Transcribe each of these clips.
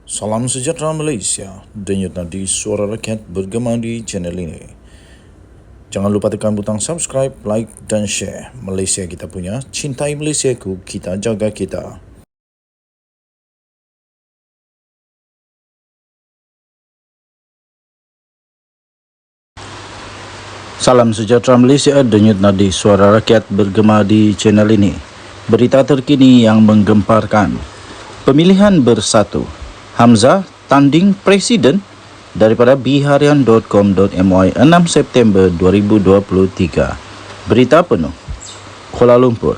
Salam sejahtera Malaysia, denyut nadi suara rakyat bergema di channel ini. Jangan lupa tekan butang subscribe, like dan share. Malaysia kita punya, cintai Malaysiaku, kita jaga kita. Salam sejahtera Malaysia, denyut nadi suara rakyat bergema di channel ini. Berita terkini yang menggemparkan. Pemilihan bersatu. Hamzah tanding presiden daripada biharian.com.my 6 September 2023. Berita penuh. Kuala Lumpur.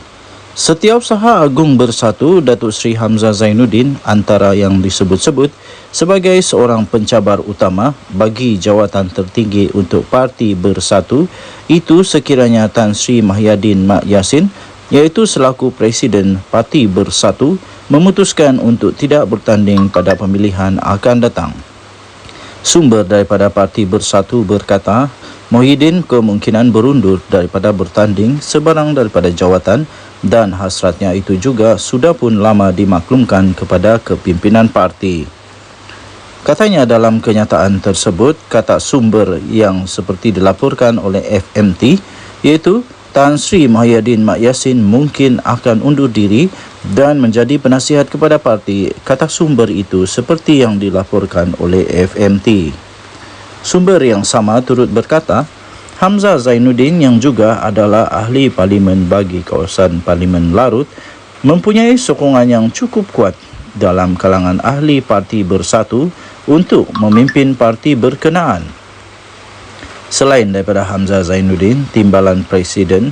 Setiausaha Agung Bersatu Datuk Seri Hamzah Zainuddin antara yang disebut-sebut sebagai seorang pencabar utama bagi jawatan tertinggi untuk Parti Bersatu itu sekiranya Tan Sri Mahyadin Mak Yassin iaitu selaku Presiden Parti Bersatu memutuskan untuk tidak bertanding pada pemilihan akan datang. Sumber daripada Parti Bersatu berkata, Muhyiddin kemungkinan berundur daripada bertanding sebarang daripada jawatan dan hasratnya itu juga sudah pun lama dimaklumkan kepada kepimpinan parti. Katanya dalam kenyataan tersebut, kata sumber yang seperti dilaporkan oleh FMT, iaitu Tan Sri Mahyadin Mak Yassin mungkin akan undur diri dan menjadi penasihat kepada parti, kata sumber itu seperti yang dilaporkan oleh FMT. Sumber yang sama turut berkata, Hamzah Zainuddin yang juga adalah ahli parlimen bagi kawasan Parlimen Larut mempunyai sokongan yang cukup kuat dalam kalangan ahli Parti Bersatu untuk memimpin parti berkenaan. Selain daripada Hamzah Zainuddin, timbalan Presiden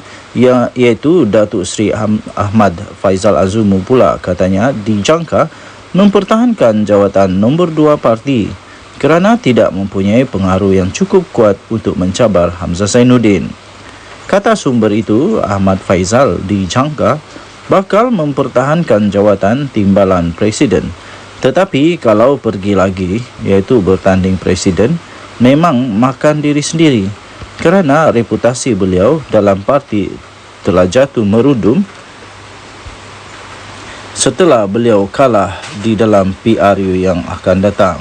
iaitu Datuk Seri Ahmad Faizal Azumu pula katanya dijangka mempertahankan jawatan nombor 2 parti kerana tidak mempunyai pengaruh yang cukup kuat untuk mencabar Hamzah Zainuddin. Kata sumber itu, Ahmad Faizal dijangka bakal mempertahankan jawatan timbalan Presiden. Tetapi kalau pergi lagi, iaitu bertanding Presiden, memang makan diri sendiri kerana reputasi beliau dalam parti telah jatuh merudum setelah beliau kalah di dalam PRU yang akan datang.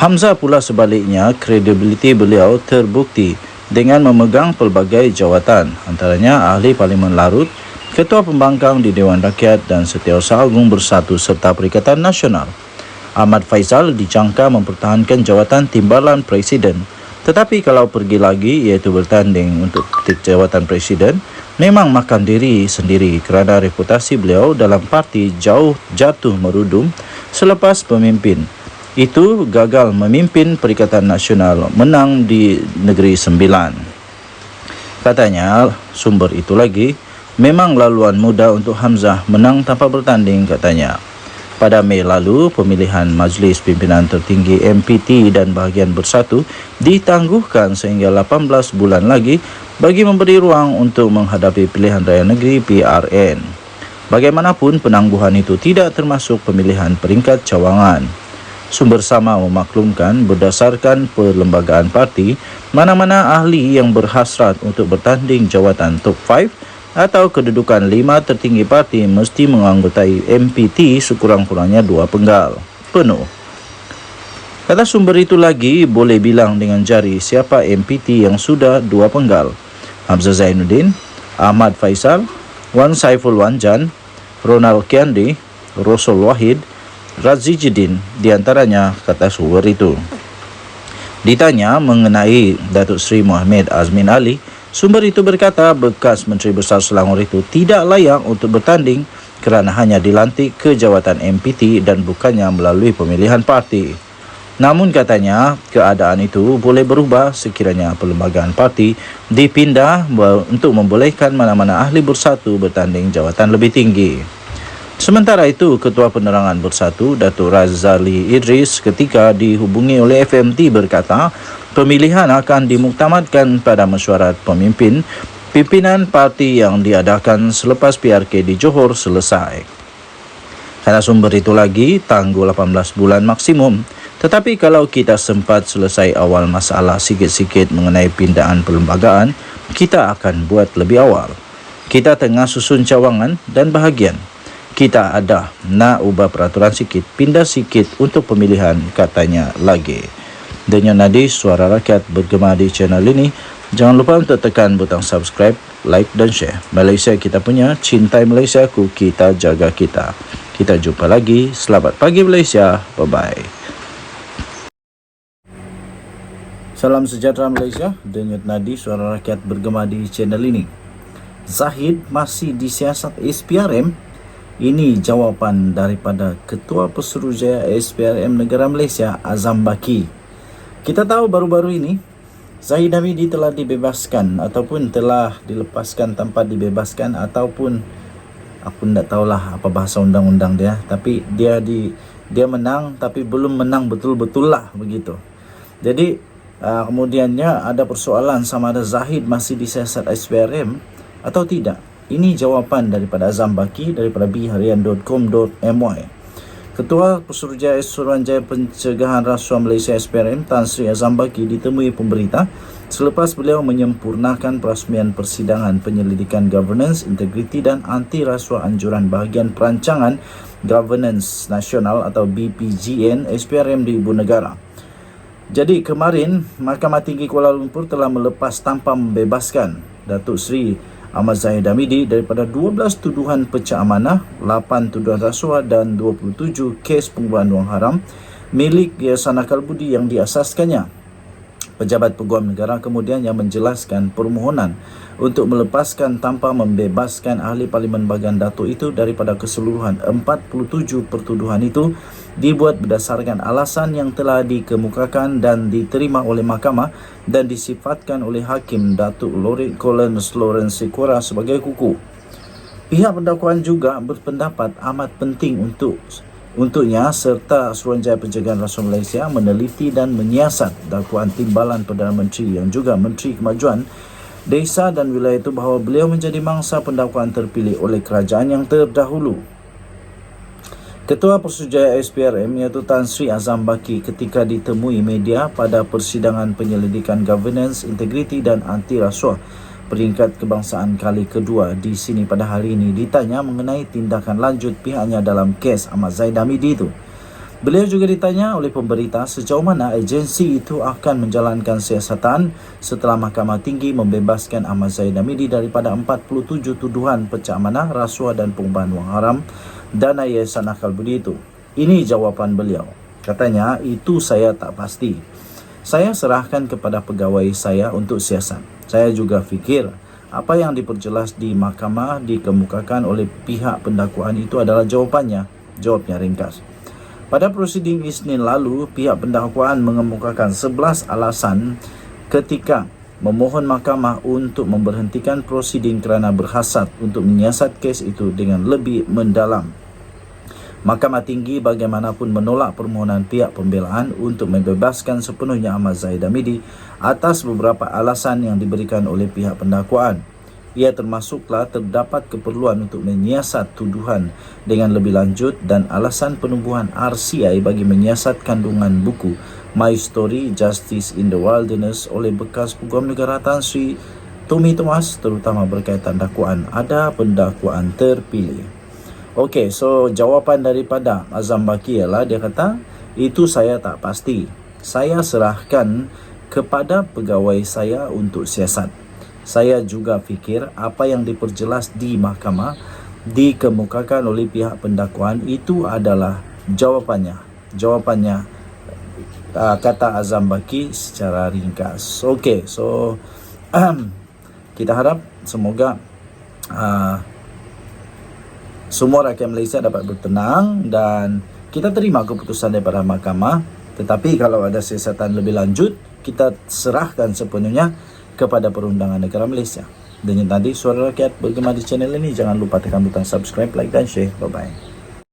Hamzah pula sebaliknya, kredibiliti beliau terbukti dengan memegang pelbagai jawatan, antaranya ahli Parlimen Larut, Ketua Pembangkang di Dewan Rakyat dan Setiausaha Agung Bersatu serta Perikatan Nasional. Ahmad Faizal dijangka mempertahankan jawatan timbalan Presiden. Tetapi kalau pergi lagi iaitu bertanding untuk jawatan Presiden, memang makan diri sendiri kerana reputasi beliau dalam parti jauh jatuh merudum selepas pemimpin itu gagal memimpin Perikatan Nasional menang di Negeri Sembilan. Katanya, sumber itu lagi, memang laluan mudah untuk Hamzah menang tanpa bertanding katanya. Pada Mei lalu, pemilihan Majlis Pimpinan Tertinggi MPT dan Bahagian Bersatu ditangguhkan sehingga 18 bulan lagi bagi memberi ruang untuk menghadapi pilihan raya negeri PRN. Bagaimanapun, penangguhan itu tidak termasuk pemilihan peringkat cawangan. Sumber sama memaklumkan berdasarkan perlembagaan parti, mana-mana ahli yang berhasrat untuk bertanding jawatan top 5 atau kedudukan 5 tertinggi parti mesti menganggotai MPT sekurang-kurangnya 2 penggal penuh. Kata sumber itu lagi, boleh bilang dengan jari siapa MPT yang sudah 2 penggal. Hamzah Zainuddin, Ahmad Faizal, Wan Saiful Wanjan, Ronald Kiandi, Rosul Wahid, Razijuddin diantaranya, kata sumber itu. Ditanya mengenai Datuk Seri Muhammad Azmin Ali, sumber itu berkata bekas Menteri Besar Selangor itu tidak layak untuk bertanding kerana hanya dilantik ke jawatan MPT dan bukannya melalui pemilihan parti. Namun katanya keadaan itu boleh berubah sekiranya perlembagaan parti dipindah untuk membolehkan mana-mana ahli bersatu bertanding jawatan lebih tinggi. Sementara itu, Ketua Penerangan Bersatu Datuk Razali Idris ketika dihubungi oleh FMT berkata, pemilihan akan dimuktamadkan pada mesyuarat pimpinan parti yang diadakan selepas PRK di Johor selesai. Kata sumber itu lagi, tangguh 18 bulan maksimum. Tetapi kalau kita sempat selesai awal masalah sikit-sikit mengenai pindahan perlembagaan, kita akan buat lebih awal. Kita tengah susun cawangan dan bahagian. kita ada nak ubah peraturan sikit, pindah sikit untuk pemilihan katanya lagi. Dengan nadi suara rakyat bergema di channel ini, jangan lupa untuk tekan butang subscribe, like dan share. Malaysia kita punya, cintai Malaysia ku, kita jaga kita. Kita jumpa lagi. Selamat pagi Malaysia. Bye-bye. Salam sejahtera Malaysia. Denyut nadi suara rakyat bergema di channel ini. Zahid masih disiasat SPRM. Ini jawapan daripada Ketua Pesuruhjaya SPRM Negara Malaysia, Azam Baki. Kita tahu baru-baru ini Zahid Hamidi telah dibebaskan ataupun telah dilepaskan tanpa dibebaskan, ataupun aku tidak tahulah apa bahasa undang-undang dia, tapi dia menang tapi belum menang betul-betul lah begitu. Jadi kemudiannya ada persoalan sama ada Zahid masih disiasat SPRM atau tidak. Ini jawapan daripada Azam Baki daripada bharian.com.my. Ketua Pesuruhjaya Suruhanjaya Pencegahan Rasuah Malaysia SPRM Tan Sri Azam Baki ditemui pemberita selepas beliau menyempurnakan perasmian persidangan penyelidikan governance, integriti dan anti rasuah anjuran bahagian perancangan governance nasional atau BPGN SPRM di Ibu Negara. Jadi kemarin Mahkamah Tinggi Kuala Lumpur telah melepas tanpa membebaskan Datuk Seri Ahmad Zahid Hamidi daripada 12 tuduhan pecah amanah, 8 tuduhan rasuah dan 27 kes pengubahan wang haram milik Yayasan Akal Budi yang diasaskannya. Pejabat Peguam Negara kemudian yang menjelaskan permohonan untuk melepaskan tanpa membebaskan Ahli Parlimen Bahagian Datuk itu daripada keseluruhan 47 pertuduhan itu dibuat berdasarkan alasan yang telah dikemukakan dan diterima oleh mahkamah dan disifatkan oleh Hakim Datuk Laureate Collins Lawrence Sikora sebagai kukuh. Pihak pendakwaan juga berpendapat amat penting untuknya serta Suruhanjaya Pencegahan Rasuah Malaysia meneliti dan menyiasat dakwaan Timbalan Perdana Menteri yang juga Menteri Kemajuan Desa dan Wilayah itu bahawa beliau menjadi mangsa pendakwaan terpilih oleh kerajaan yang terdahulu. Ketua Pesuruhjaya SPRM iaitu Tan Sri Azam Baki ketika ditemui media pada persidangan penyelidikan governance, integriti dan anti rasuah peringkat kebangsaan kali kedua di sini pada hari ini ditanya mengenai tindakan lanjut pihaknya dalam kes Ahmad Zahid Hamidi itu. Beliau juga ditanya oleh pemberita sejauh mana agensi itu akan menjalankan siasatan setelah Mahkamah Tinggi membebaskan Ahmad Zahid Hamidi daripada 47 tuduhan pecah amanah, rasuah dan pengubahan wang haram dana Yayasan Akal Budi itu. Ini jawapan beliau. Katanya, itu saya tak pasti. Saya serahkan kepada pegawai saya untuk siasat. Saya juga fikir apa yang diperjelas di mahkamah dikemukakan oleh pihak pendakwaan itu adalah jawapannya. Jawabnya ringkas. Pada prosiding Isnin lalu, pihak pendakwaan mengemukakan 11 alasan ketika memohon mahkamah untuk memberhentikan prosiding kerana berhasrat untuk menyiasat kes itu dengan lebih mendalam. Mahkamah Tinggi bagaimanapun menolak permohonan pihak pembelaan untuk membebaskan sepenuhnya Ahmad Zahid Hamidi atas beberapa alasan yang diberikan oleh pihak pendakwaan. Ia termasuklah terdapat keperluan untuk menyiasat tuduhan dengan lebih lanjut dan alasan penubuhan RCI bagi menyiasat kandungan buku My Story Justice in the Wilderness oleh bekas Peguam Negara Tan Sri Tommy Thomas, terutama berkaitan dakwaan ada pendakwaan terpilih. Okey, so jawapan daripada Azam Baki ialah dia kata, itu saya tak pasti. Saya serahkan kepada pegawai saya untuk siasat. Saya juga fikir apa yang diperjelas di mahkamah dikemukakan oleh pihak pendakwaan itu adalah jawapannya. Jawapannya kata Azam Baki secara ringkas. Okey, so kita harap semoga semua rakyat Malaysia dapat bertenang dan kita terima keputusan daripada mahkamah. Tetapi kalau ada siasatan lebih lanjut, kita serahkan sepenuhnya kepada Perundangan Negara Malaysia. Dan yang tadi suara rakyat bergema di channel ini, jangan lupa tekan butang subscribe, like dan share. Bye-bye.